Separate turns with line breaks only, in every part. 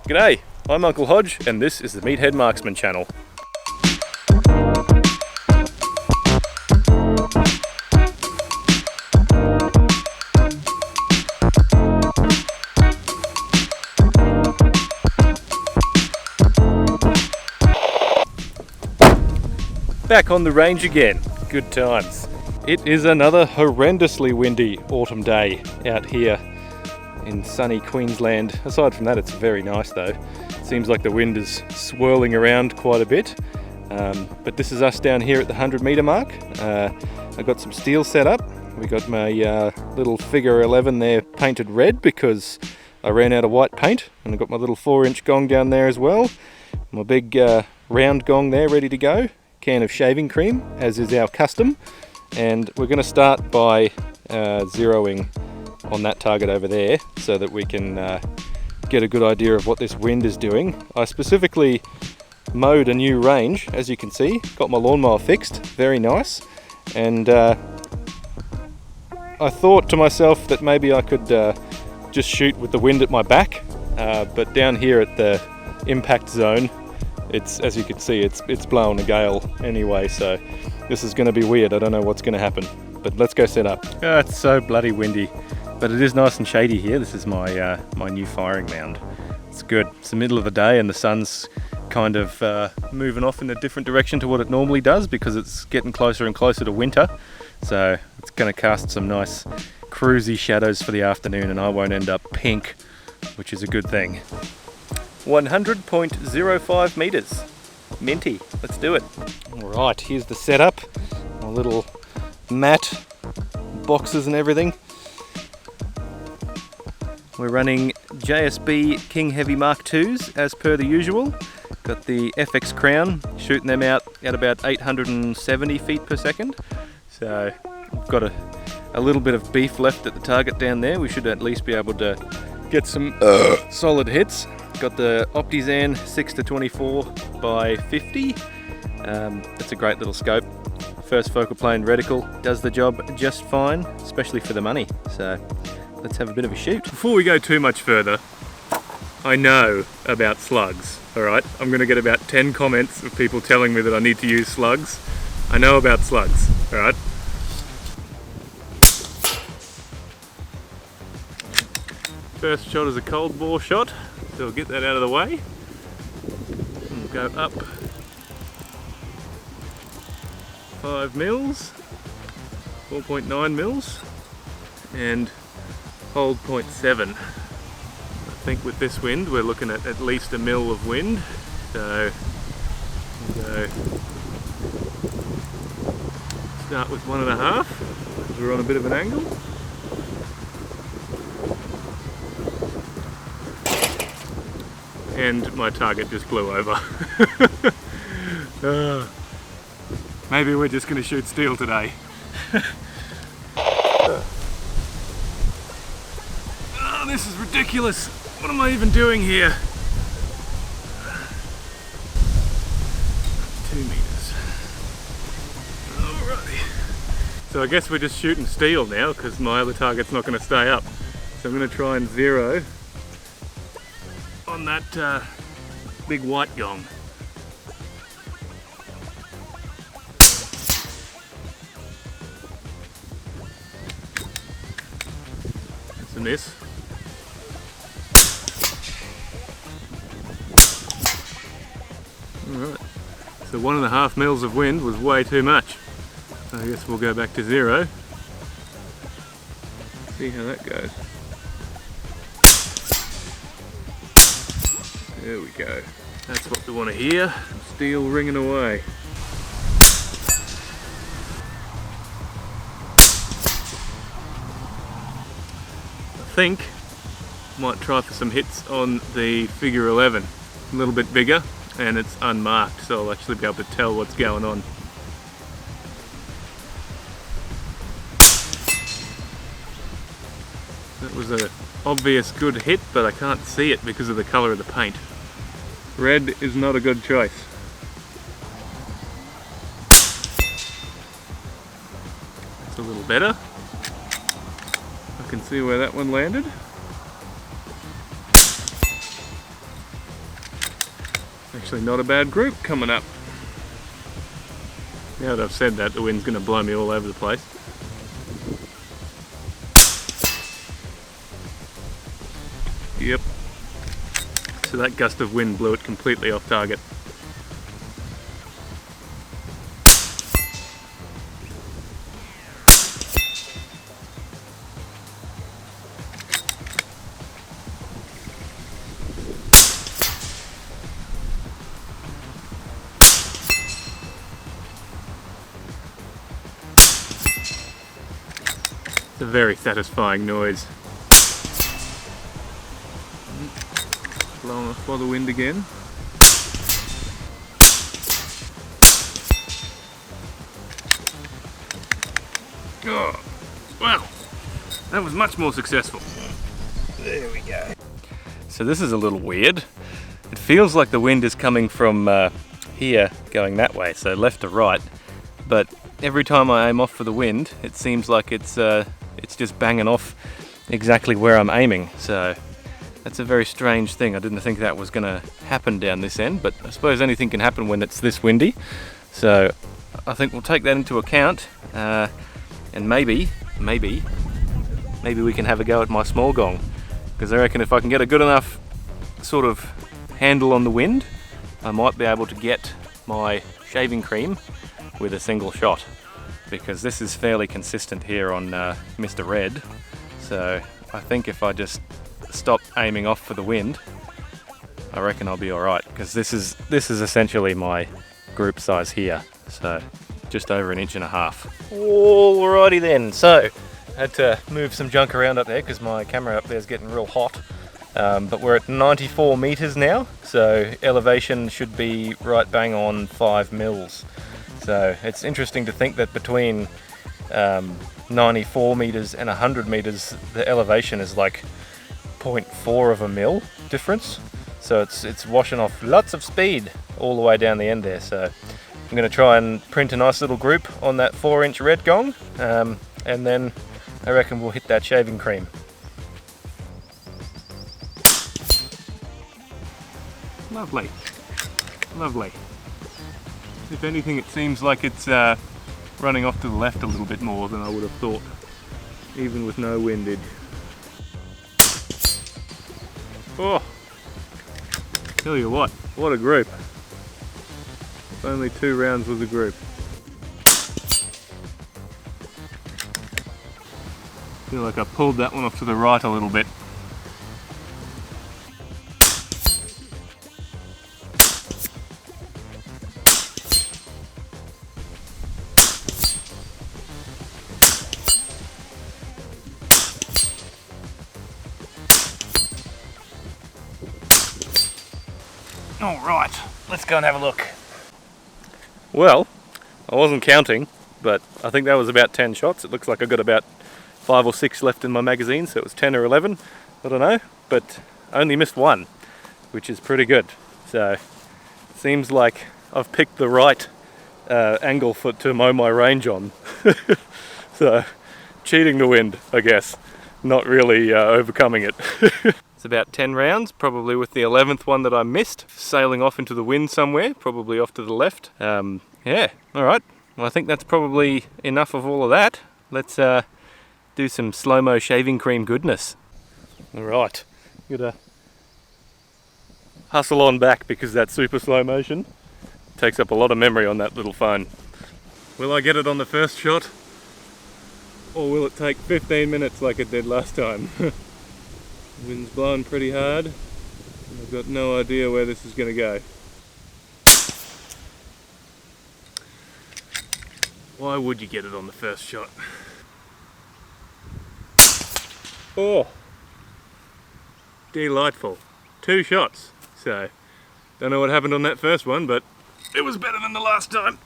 G'day, I'm Uncle Hodge and this is the Meathead Marksman channel. Back on the range again, good times. It is another horrendously windy autumn day out here in sunny Queensland. Aside from that, it's very nice though. It seems like the wind is swirling around quite a bit. But this is us down here at the 100 metre mark. I got some steel set up. We got my little figure 11 there painted red because I ran out of white paint, and I got my little 4-inch gong down there as well. My big round gong there ready to go. Can of shaving cream, as is our custom, and we're going to start by zeroing on that target over there so that we can get a good idea of what this wind is doing. I specifically mowed a new range, as you can see, got my lawnmower fixed, very nice, and I thought to myself that maybe I could just shoot with the wind at my back, but down here at the impact zone, it's, as you can see, it's blowing a gale anyway, so this is going to be weird. I don't know what's going to happen, but let's go set up. It's so bloody windy, but it is nice and shady here. This is my my new firing mound. It's good. It's the middle of the day and the sun's kind of moving off in a different direction to what it normally does because it's getting closer and closer to winter, so it's going to cast some nice cruisy shadows for the afternoon, and I won't end up pink, which is a good thing. 100.05 meters. Minty, let's do it. Alright, here's the setup. My little mat, boxes and everything. We're running JSB King Heavy Mark IIs as per the usual. Got the FX Crown, shooting them out at about 870 feet per second. So we've got a little bit of beef left at the target down there. We should at least be able to get some solid hits. Got the Optizan 6-24 by 50. It's a great little scope. First focal plane reticle does the job just fine, especially for the money. So let's have a bit of a shoot. Before we go too much further, I know about slugs, alright? I'm going to get about 10 comments of people telling me that I need to use slugs. I know about slugs, alright? First shot is a cold bore shot. So we'll get that out of the way. And we'll go up 5 mils, 4.9 mils, and hold 0.7. I think with this wind we're looking at least a mil of wind. So we'll go start with 1.5 because we're on a bit of an angle. And my target just blew over. Maybe we're just going to shoot steel today. Oh, this is ridiculous. What am I even doing here? 2 meters. Alrighty. So I guess we're just shooting steel now because my other target's not going to stay up. So I'm going to try and zero on that big white gong. That's a miss. Alright, so 1.5 mils of wind was way too much. I guess we'll go back to zero. See how that goes. There we go. That's what we want to hear. Steel ringing away. I think I might try for some hits on the figure 11. A little bit bigger and it's unmarked, so I'll actually be able to tell what's going on. That was an obvious good hit, but I can't see it because of the colour of the paint. Red is not a good choice. That's a little better. I can see where that one landed. Actually not a bad group coming up. Now that I've said that, the wind's going to blow me all over the place. Yep. So that gust of wind blew it completely off target. It's a very satisfying noise. Blowing off by the wind again. Oh, wow, that was much more successful. There we go. So this is a little weird. It feels like the wind is coming from here going that way, so left to right, but every time I aim off for the wind, it seems like it's just banging off exactly where I'm aiming. So that's a very strange thing. I didn't think that was going to happen down this end, but I suppose anything can happen when it's this windy. So I think we'll take that into account, and maybe we can have a go at my small gong, because I reckon if I can get a good enough sort of handle on the wind, I might be able to get my shaving cream with a single shot, because this is fairly consistent here on Mr. Red. So I think if I just stop aiming off for the wind, I reckon I'll be alright, because this is essentially my group size here, so just over 1.5 inches. Alrighty then, so I had to move some junk around up there because my camera up there is getting real hot. But we're at 94 meters now, so elevation should be right bang on 5 mils. So it's interesting to think that between 94 meters and 100 meters, the elevation is like 0.4 of a mil difference. So it's washing off lots of speed all the way down the end there. So I'm going to try and print a nice little group on that 4-inch red gong, and then I reckon we'll hit that shaving cream. Lovely, lovely. If anything, it seems like it's running off to the left a little bit more than I would have thought, even with no windage. Oh, tell you what a group. Only 2 rounds with the group. Feel like I pulled that one off to the right a little bit. Alright, let's go and have a look. Well, I wasn't counting, but I think that was about 10 shots. It looks like I got about 5 or 6 left in my magazine, so it was 10 or 11, I don't know, but I only missed 1, which is pretty good. So it seems like I've picked the right angle to mow my range on. So cheating the wind, I guess, not really overcoming it. It's about 10 rounds, probably with the 11th one that I missed, sailing off into the wind somewhere, probably off to the left. Yeah, alright, well I think that's probably enough of all of that. Let's do some slow-mo shaving cream goodness. Alright, gotta hustle on back because that super slow motion takes up a lot of memory on that little phone. Will I get it on the first shot? Or will it take 15 minutes like it did last time? Wind's blowing pretty hard, and I've got no idea where this is going to go. Why would you get it on the first shot? Oh! Delightful. 2 shots. So, don't know what happened on that first one, but it was better than the last time.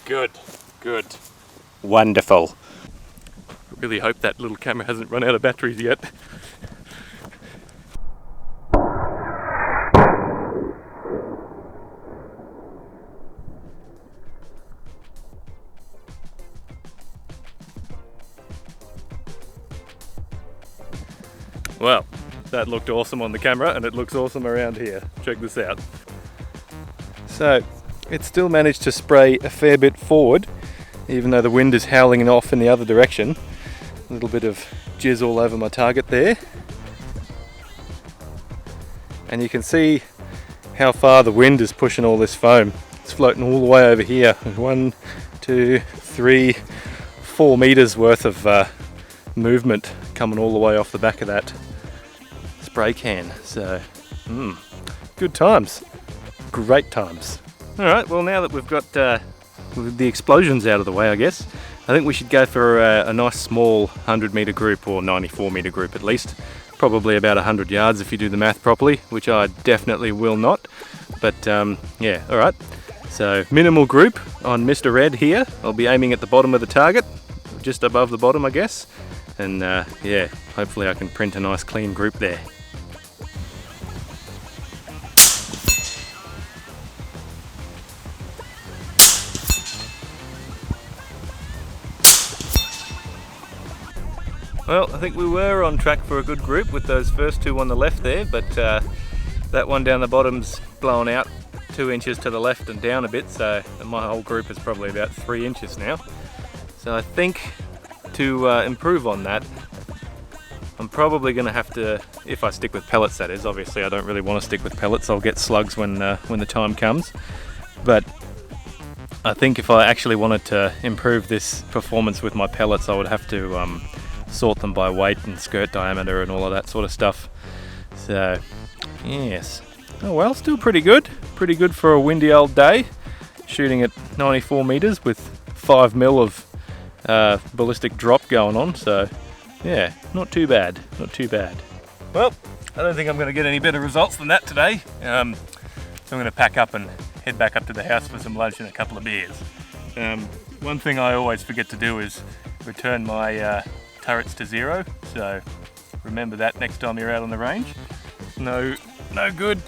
Good, good. Wonderful. Really hope that little camera hasn't run out of batteries yet. Well, That looked awesome on the camera and it looks awesome around here. Check this out. So it still managed to spray a fair bit forward, even though the wind is howling off in the other direction. A little bit of jizz all over my target there. And you can see how far the wind is pushing all this foam. It's floating all the way over here. 1, 2, 3, 4 meters worth of movement coming all the way off the back of that spray can. So, good times. Great times. Alright, well now that we've got the explosions out of the way, I guess, I think we should go for a nice small 100 meter group, or 94 meter group at least. Probably about 100 yards if you do the math properly, which I definitely will not. But yeah, alright. So minimal group on Mr. Red here. I'll be aiming at the bottom of the target, just above the bottom I guess. And yeah, hopefully I can print a nice clean group there. Well, I think we were on track for a good group with those first two on the left there, but that one down the bottom's blown out 2 inches to the left and down a bit, so my whole group is probably about 3 inches now. So I think to improve on that, I'm probably going to have to, if I stick with pellets that is, obviously I don't really want to stick with pellets, I'll get slugs when the time comes, but I think if I actually wanted to improve this performance with my pellets, I would have to sort them by weight and skirt diameter and all of that sort of stuff. So yes, oh well, still pretty good for a windy old day, shooting at 94 meters with 5 mil of ballistic drop going on. So yeah, not too bad, not too bad. Well, I don't think I'm going to get any better results than that today, so I'm going to pack up and head back up to the house for some lunch and a couple of beers. One thing I always forget to do is return my turrets to 0, so remember that next time you're out on the range. No good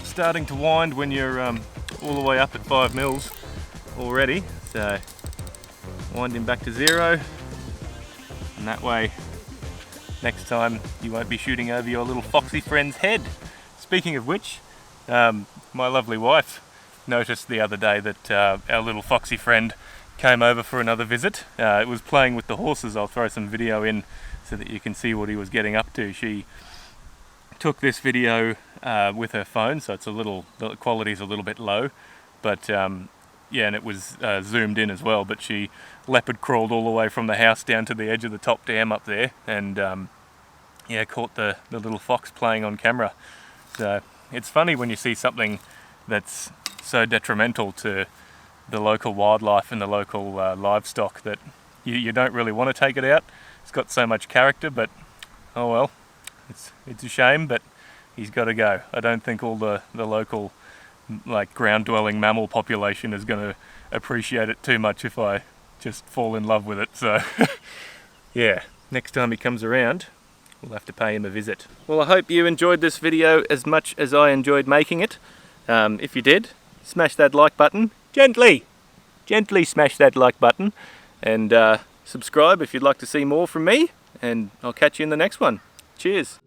starting to wind when you're all the way up at 5 mils already, so wind him back to 0, and that way next time you won't be shooting over your little foxy friend's head. Speaking of which, my lovely wife noticed the other day that our little foxy friend came over for another visit. It was playing with the horses. I'll throw some video in so that you can see what he was getting up to. She took this video with her phone, so it's the quality's a little bit low, but yeah, and it was zoomed in as well, but she leopard crawled all the way from the house down to the edge of the top dam up there, and yeah, caught the little fox playing on camera. So it's funny when you see something that's so detrimental to the local wildlife and the local livestock that you don't really want to take it out. It's got so much character, but oh well, it's a shame, but he's got to go. I don't think all the local like ground-dwelling mammal population is going to appreciate it too much if I just fall in love with it. So yeah, next time he comes around, we'll have to pay him a visit. Well, I hope you enjoyed this video as much as I enjoyed making it. If you did, smash that like button. Gently smash that like button, and subscribe if you'd like to see more from me, and I'll catch you in the next one. Cheers.